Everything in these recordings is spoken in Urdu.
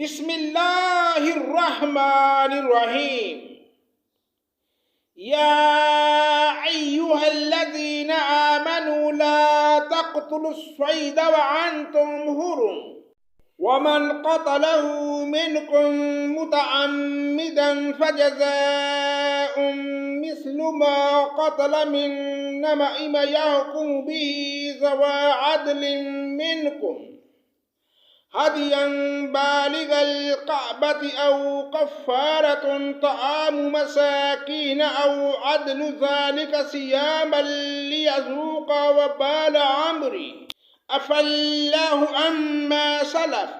بسم اللہ الرحمن الرحیم یا ایہا الذین آمنوا لا تقتلوا الصید وانتم حرم ومن قتله منکم متعمدا فجزاء مثل ما قتل منما يحكم به ذوى عدل منكم هديا بالغ الكعبة أو كفارة طعام مساكين أو عدل ذلك صياما ليذوق وبال أمره عفا الله عما سلف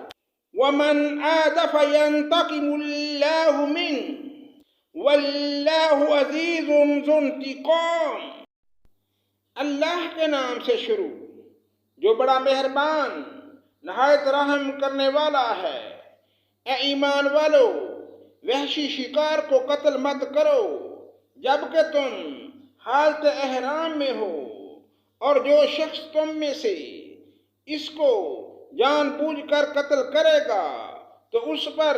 ومن عاد فينتقم الله منه والله عزيز ذو انتقام۔ اللہ کے نام سے شروع جو بڑا مہربان نہایت رحم کرنے والا ہے۔ اے ایمان والو، وحشی شکار کو قتل مت کرو جبکہ تم حالت احرام میں ہو، اور جو شخص تم میں سے اس کو جان بوجھ کر قتل کرے گا تو اس پر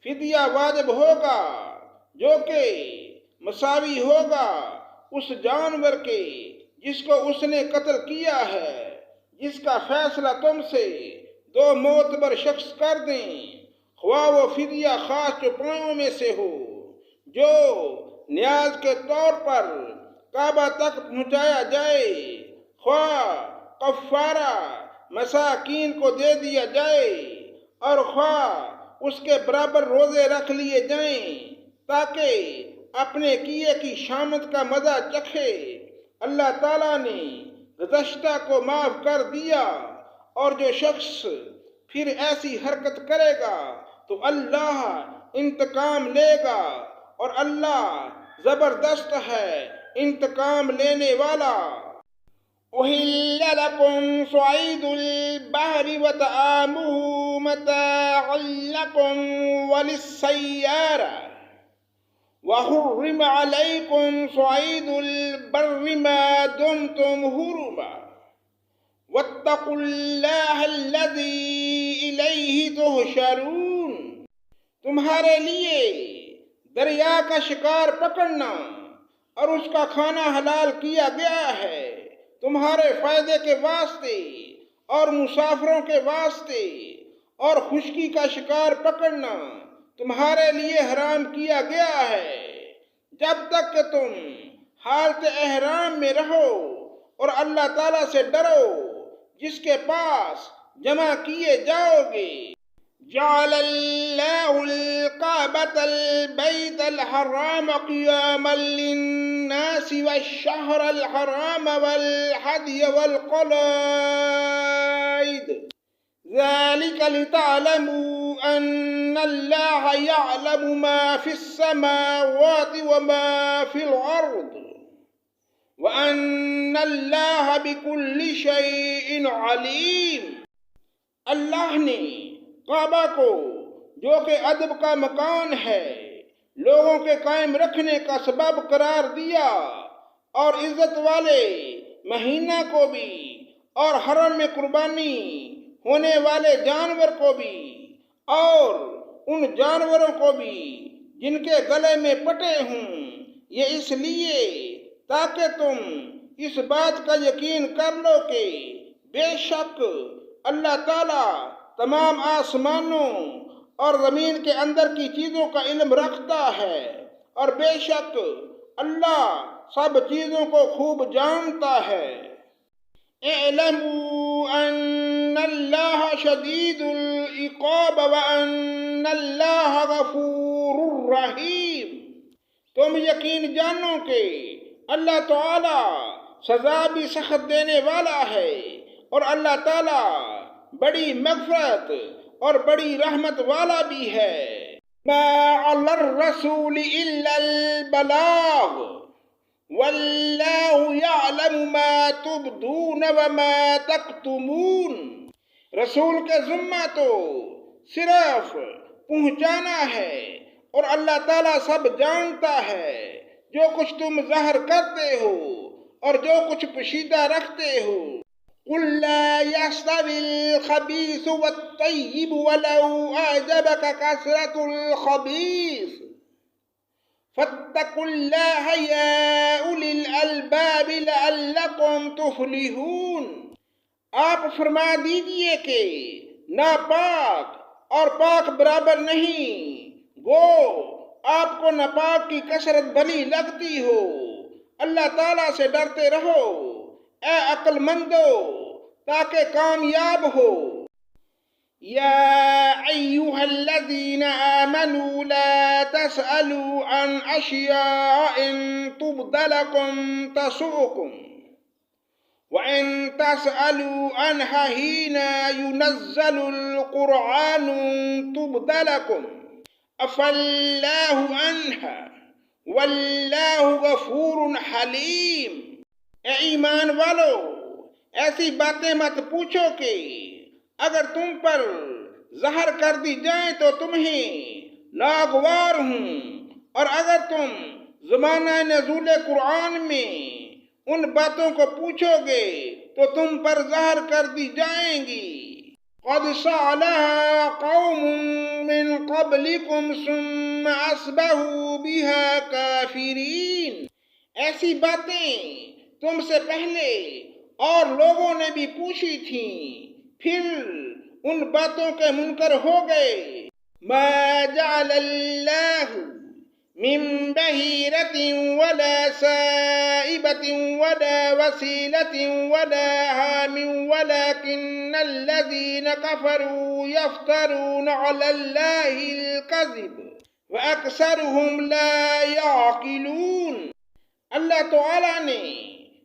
فدیہ واجب ہوگا جو کہ مساوی ہوگا اس جانور کے جس کو اس نے قتل کیا ہے، جس کا فیصلہ تم سے دو معتبر شخص کر دیں، خواہ وہ فدیہ خاص چوپایوں میں سے ہو جو نیاز کے طور پر کعبہ تک پہنچایا جائے، خواہ کفارہ مساکین کو دے دیا جائے، اور خواہ اس کے برابر روزے رکھ لیے جائیں تاکہ اپنے کیے کی شامت کا مزہ چکھے۔ اللہ تعالیٰ نے گزشتہ کو معاف کر دیا، اور جو شخص پھر ایسی حرکت کرے گا تو اللہ انتقام لے گا، اور اللہ زبردست ہے انتقام لینے والا۔ أحل لكم صعيد البحر وطعامه متاعا لكم وللسيارة وحرم عليكم صعيد البر ما دمتم حرما واتقوا الله الذي إليه تحشرون۔ تمہارے لیے دریا کا شکار پکڑنا اور اس کا کھانا حلال کیا گیا ہے، تمہارے فائدے کے واسطے اور مسافروں کے واسطے، اور خشکی کا شکار پکڑنا تمہارے لیے حرام کیا گیا ہے جب تک کہ تم حالت احرام میں رہو، اور اللہ تعالیٰ سے ڈرو جس کے پاس جمع کیے جاؤ گے۔ جعل اللہ الکعبۃ البیت الحرام قیاما للناس والشہر الحرام والحدی والقلائد ذلك لتعلموا ان اللہ یعلم ما فی السماوات وما فی الارض وَأَنَّ اللَّهَ بِكُلِّ شَيْءٍ عَلِيمٌ۔ اللہ نے کعبہ کو جو کہ ادب کا مکان ہے لوگوں کے قائم رکھنے کا سبب قرار دیا، اور عزت والے مہینہ کو بھی، اور حرم میں قربانی ہونے والے جانور کو بھی، اور ان جانوروں کو بھی جن کے گلے میں پٹے ہوں، یہ اس لیے تاکہ تم اس بات کا یقین کر لو کہ بے شک اللہ تعالیٰ تمام آسمانوں اور زمین کے اندر کی چیزوں کا علم رکھتا ہے، اور بے شک اللہ سب چیزوں کو خوب جانتا ہے۔ اعلموا ان اللہ شدید العقاب وان اللہ غفور رحیم۔ تم یقین جانو کہ اللہ تعالیٰ سزا بھی سخت دینے والا ہے، اور اللہ تعالیٰ بڑی مغفرت اور بڑی رحمت والا بھی ہے۔ ما علی الرسول الا البلاغ واللہ یعلم ما تبدون وما تکتمون۔ رسول کے ذمہ تو صرف پہنچانا ہے، اور اللہ تعالیٰ سب جانتا ہے جو کچھ تم ظاہر کرتے ہو اور جو کچھ پوشیدہ رکھتے ہو۔ قل لا يستوي الخبيث والطيب ولو أعجبك كثرة الخبيث فاتقوا الله يا أولي الألباب لعلكم تفلحون۔ آپ فرما دیجئے کہ ناپاک اور پاک برابر نہیں، گو آپ کو ناپاک کی کثرت بھلی لگتی ہو، اللہ تعالیٰ سے ڈرتے رہو اے عقل مندو تاکہ کامیاب ہو۔ یا ایہا الذین آمنوا لا تسألوا عن اشیاء ان تبد لکم تسؤکم وَإِن تَسْأَلُوا عَنْهَا حِينَ يُنَزَّلُ الْقُرْآنُ تُبْدَ لَكُمْ عَفَا اللَّهُ عَنْهَا وَاللَّهُ غَفُورٌ حَلِيمٌ۔ اے ایمان والو، ایسی باتیں مت پوچھو کہ اگر تم پر ظاہر کر دی جائیں تو تمہیں ناگوار ہوں، اور اگر تم زمانہ نزول قرآن میں ان باتوں کو پوچھو گے تو تم پر ظاہر کر دی جائیں گی۔ قد سألها قوم من قبلكم ثم أصبحوا بها كافرين۔ ایسی باتیں تم سے پہلے اور لوگوں نے بھی پوچھی تھیں، پھر ان باتوں کے منکر ہو گئے۔ ما جعل اللہ من بهيرة ولا سائبة ولا وسيلة ولا هام ولكن الذين كفروا يفترون على الله الكذب وأكثرهم لا يعقلون۔ اللہ تعالیٰ نے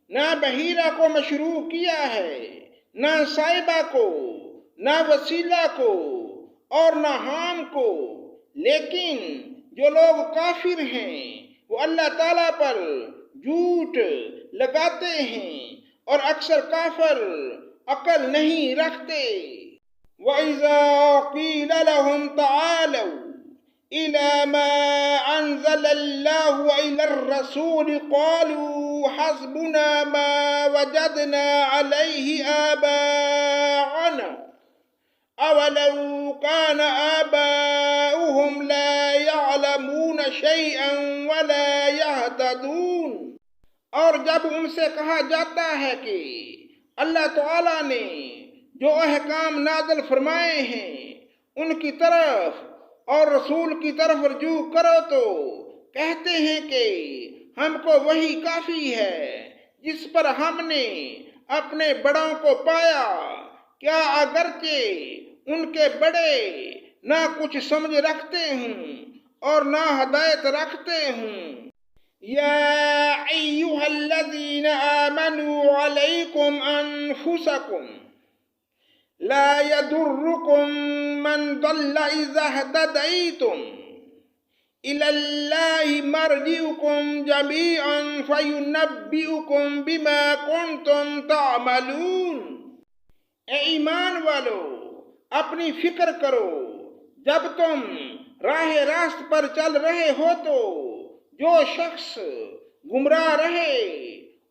نہ بحیرہ کو مشروع کیا ہے، نہ سائبہ کو، نہ وسیلہ کو، اور نہ حام کو، لیکن جو لوگ کافر ہیں وہ اللہ تعالیٰ پر جھوٹ لگاتے ہیں اور اکثر کافر عقل نہیں رکھتے۔ وَإِذَا قِيلَ لَهُمْ تَعَالَوْا إِلَى مَا أَنزَلَ اللَّهُ وَإِلَى الرَّسُولِ قَالُوا حَسْبُنَا مَا وَجَدْنَا عَلَيْهِ آبَاءَنَا أَوَلَوْ كَانَ آبَاؤُهُمْ لَا يَعْلَمُونَ شَيْئًا وَلَا يَهْتَدُونَ۔ اور جب ان سے کہا جاتا ہے کہ اللہ تعالیٰ نے جو احکام نازل فرمائے ہیں ان کی طرف اور رسول کی طرف رجوع کرو تو کہتے ہیں کہ ہم کو وہی کافی ہے جس پر ہم نے اپنے بڑوں کو پایا، کیا اگرچہ ان کے بڑے نہ کچھ سمجھ رکھتے ہوں اور نہ ہدایت رکھتے ہوں۔ یا ایہا الذین آمنوا علیکم انفسکم لا یضرکم من ضل اذا اہتدیتم الی اللہ مرجعکم جمیعا فینبئکم بما کنتم تعملون۔ اے ایمان والو، اپنی فکر کرو، جب تم راہ راست پر چل رہے ہو تو جو شخص گمراہ رہے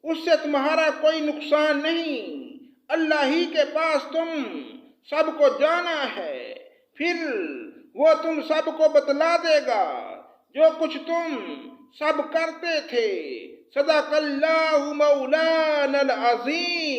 اس سے تمہارا کوئی نقصان نہیں، اللہ ہی کے پاس تم سب کو جانا ہے، پھر وہ تم سب کو بتلا دے گا جو کچھ تم سب کرتے تھے۔ صدق اللہ مولانا العظیم۔